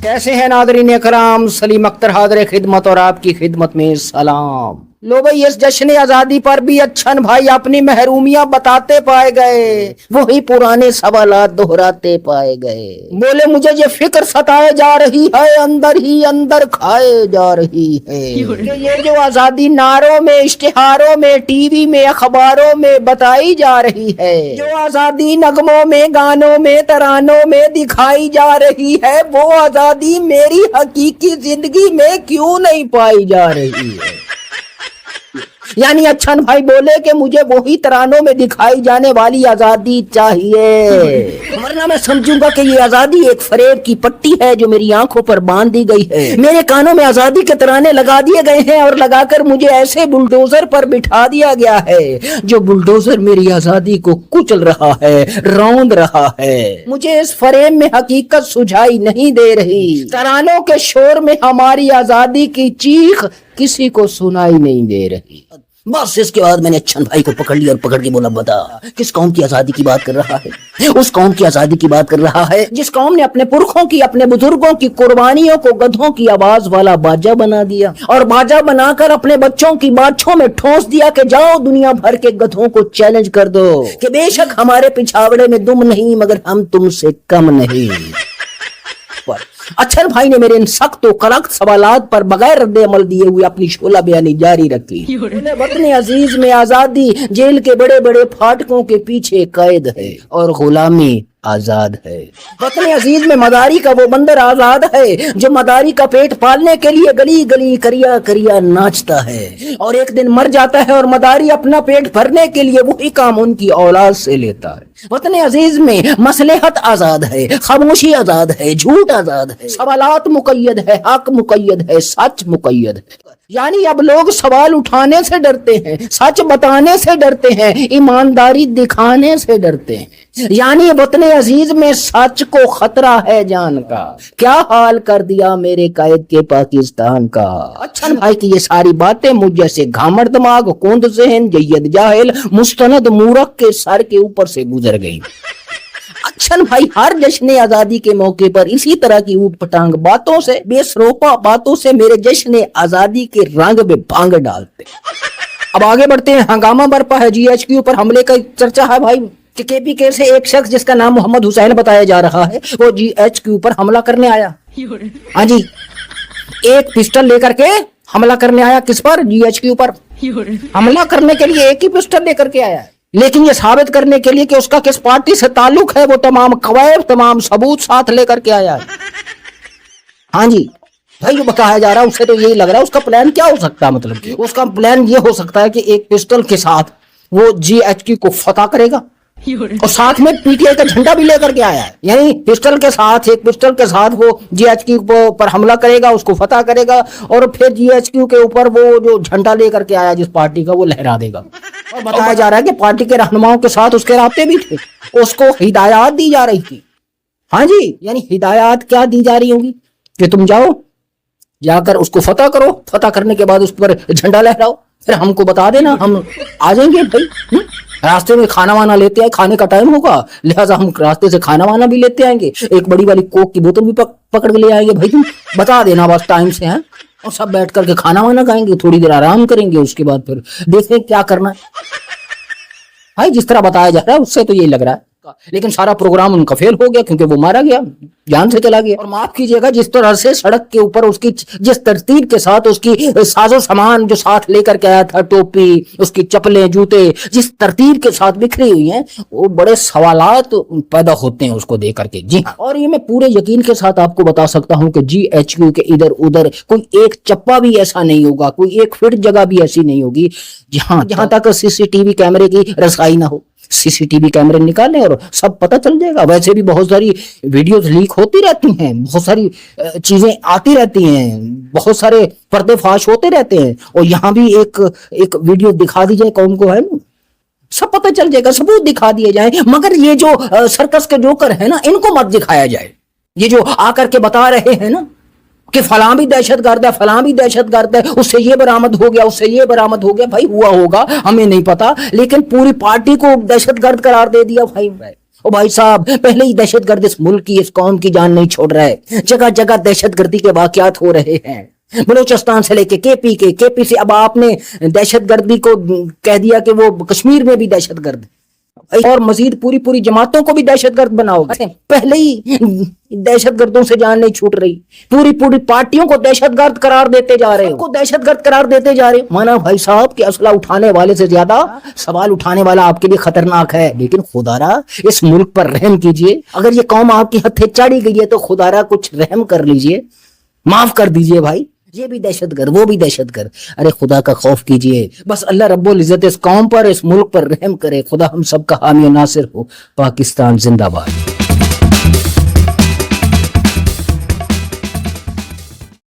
कैसे हैं नादरीन इकराम, सलीम अख्तर हाज़िर खिदमत और आपकी खिदमत में सलाम। लो भाई, इस जश्न आजादी पर भी अच्छन भाई अपनी महरूमियां बताते पाए गए, वही पुराने सवालात दोहराते पाए गए। बोले मुझे ये फिक्र सताए जा रही है, अंदर ही अंदर खाए जा रही है कि ये जो आजादी नारों में, इश्तिहारों में, टीवी में, अखबारों में बताई जा रही है, जो आजादी नगमों में, गानों में, तरानों में दिखाई जा रही है, वो आजादी मेरी हकीकी जिंदगी में क्यों नहीं पाई जा रही है। यानी अच्छन भाई बोले कि मुझे वही तरानों में दिखाई जाने वाली आजादी चाहिए, वरना मैं समझूंगा कि ये आजादी एक फरेब की पट्टी है जो मेरी आंखों पर बांध दी गई है। मेरे कानों में आजादी के तराने लगा दिए गए हैं और लगाकर मुझे ऐसे बुलडोजर पर बिठा दिया गया है जो बुलडोजर मेरी आजादी को कुचल रहा है, रौंद रहा है। मुझे इस फरेब में हकीकत सुझाई नहीं दे रही। तरानों के शोर में हमारी आजादी की चीख किसी को सुनाई नहीं दे रही। बस इसके बाद मैंने अच्छन भाई को पकड़ लिया और पकड़ के बोला, बता किस कौम की आजादी की बात कर रहा है। उस कौम की आजादी की बात कर रहा है जिस कौम ने अपने पुरखों की, अपने बुजुर्गों की कुर्बानियों को गधों की आवाज वाला बाजा बना दिया और बाजा बनाकर अपने बच्चों की बाछों में ठोंस दिया कि जाओ दुनिया भर के गधों को चैलेंज कर दो कि बेशक हमारे पिछावड़े में दुम नहीं मगर हम तुमसे कम नहीं। अच्छन भाई ने मेरे इन सख्त और कड़क सवालात पर बगैर रद्द अमल दिए हुए अपनी शोला बयानी जारी रखी। वतन अजीज में आजादी जेल के बड़े बड़े फाटकों के पीछे कैद है और गुलामी आजाद है। वतन अजीज में मदारी का वो बंदर आजाद है जो मदारी का पेट पालने के लिए गली गली करिया करिया नाचता है और एक दिन मर जाता है और मदारी अपना पेट भरने के लिए वही काम उनकी औलाद से लेता है। वतन अजीज में मसलहत आजाद है, खामोशी आजाद है, झूठ आजाद है, सवालात मुकय्यद है, हक मुकय्यद है, सच मुकय्यद है। यानी अब लोग सवाल उठाने से डरते हैं, सच बताने से डरते हैं, ईमानदारी दिखाने से डरते हैं। यानी वतन अजीज में सच को खतरा है जान का। क्या हाल कर दिया मेरे कायद के पाकिस्तान का। अच्छन भाई की ये सारी बातें मुझ जैसे घामर दिमाग, कोंद ज़हन, जय्यद जाहिल, मुस्तनद मूरख के सर के ऊपर से गुजर गई। अच्छन भाई हर जश्न आजादी के मौके पर इसी तरह की ऊट पटांग बातों से, बेसरोपा बातों से मेरे जश्न आजादी के रंग में भांग डालते। अब आगे बढ़ते हैं। हंगामा बरपा है, GHQ पर हमले का चर्चा है भाई कि KPK से एक शख्स जिसका नाम मोहम्मद हुसैन बताया जा रहा है वो GHQ पर हमला करने आया। हाँ जी, एक पिस्टल लेकर के हमला करने आया। किस पर? GHQ पर। हमला करने के लिए एक ही पिस्टल लेकर के आया है, लेकिन ये साबित करने के लिए कि उसका किस पार्टी से ताल्लुक है वो तमाम कवायद, तमाम सबूत साथ लेकर के आया है। हाँ जी भाई, जो बताया जा रहा है उससे तो यही लग रहा है उसका प्लान क्या हो सकता है। मतलब कि उसका प्लान ये हो सकता है कि एक पिस्टल के साथ वो GHQ को फतह करेगा और साथ में PTI का झंडा भी लेकर के आया है। यानी पिस्टल के साथ, एक पिस्टल के साथ वो GHQ पर हमला करेगा, उसको फतह करेगा और फिर GHQ के ऊपर वो जो झंडा लेकर के आया जिस पार्टी का, वो लहरा देगा। और बताया जा रहा है कि पार्टी के रहनुमाओं के साथ उसके राब्ते भी थे, उसको हिदायत दी जा रही थी। हाँ जी, यानी हिदायत क्या दी जा रही होगी कि तुम जाओ, जाकर उसको फतह करो, फतह करने के बाद उस पर झंडा लहराओ, फिर हमको बता देना, हम आ जाएंगे भाई। रास्ते में खाना वाना लेते आए, खाने का टाइम होगा लिहाजा हम रास्ते से खाना वाना भी लेते आएंगे, एक बड़ी वाली कोक की बोतल भी पकड़ के ले आएंगे भाई, तुम बता देना बस टाइम से हैं, और सब बैठ करके खाना वाना खाएंगे, थोड़ी देर आराम करेंगे, उसके बाद फिर देखें क्या करना है। भाई जिस तरह बताया जा रहा है उससे तो यही लग रहा है, लेकिन सारा प्रोग्राम उनका फेल हो गया क्योंकि वो मारा गया, जान से चला गया। और माफ कीजिएगा, जिस तरह से सड़क के ऊपर उसकी जिस तरतीब के साथ उसकी साजो सामान जो साथ लेकर के आया था, टोपी, उसकी चप्पलें, जूते, जिस तरतीब के साथ बिखरी हुई हैं, वो बड़े सवालात पैदा होते हैं उसको देख करके। जी हाँ, और ये मैं पूरे यकीन के साथ आपको बता सकता हूँ कि GHQ के इधर उधर कोई एक चप्पा भी ऐसा नहीं होगा, कोई एक फिट जगह भी ऐसी नहीं होगी जहां तक CCTV कैमरे की रसाई ना हो। CCTV कैमरे निकालें और सब पता चल जाएगा। वैसे भी बहुत सारी वीडियोस लीक होती रहती हैं, बहुत सारी चीजें आती रहती हैं, बहुत सारे पर्देफाश होते रहते हैं, और यहाँ भी एक वीडियो दिखा दी जाए कौन को है ना, सब पता चल जाएगा, सबूत दिखा दिए जाए। मगर ये जो सर्कस के जोकर है ना, इनको मत दिखाया जाए। ये जो आकर के बता रहे हैं ना कि फलां भी दहशतगर्द है, फलां भी दहशतगर्द है, उससे ये बरामद हो गया, उससे ये बरामद हो गया, भाई हुआ होगा हमें नहीं पता, लेकिन पूरी पार्टी को दहशतगर्द करार दे दिया भाई। ओ भाई साहब, पहले ही दहशतगर्द इस मुल्क की, इस कौम की जान नहीं छोड़ रहा है। जगह जगह दहशतगर्दी के वाकयात हो रहे हैं, बलूचिस्तान से लेके केपी से अब आपने दहशतगर्दी को कह दिया कि वो कश्मीर में भी दहशतगर्द है, और मजीद पूरी पूरी जमातों को भी दहशतगर्द बनाओगे। पहले ही दहशतगर्दों से जान नहीं छूट रही, पूरी पूरी पार्टियों को दहशतगर्द करार देते जा रहे हो, दहशतगर्द करार देते जा रहे हो। माना भाई साहब कि असला उठाने वाले से ज्यादा सवाल उठाने वाला आपके लिए खतरनाक है। लेकिन खुदारा इस मुल्क पर रहम कीजिए, अगर ये कौम आपकी हथे चढ़ी गई है तो खुदारा कुछ रहम कर लीजिए, माफ कर दीजिए भाई। ये भी दहशतगर्द, वो भी दहशतगर्द। अरे खुदा का खौफ कीजिए, बस अल्लाह रब्बुल इज्जत इस कौम पर, इस मुल्क पर रहम करे। खुदा हम सब का हामी और नासिर हो। पाकिस्तान जिंदाबाद।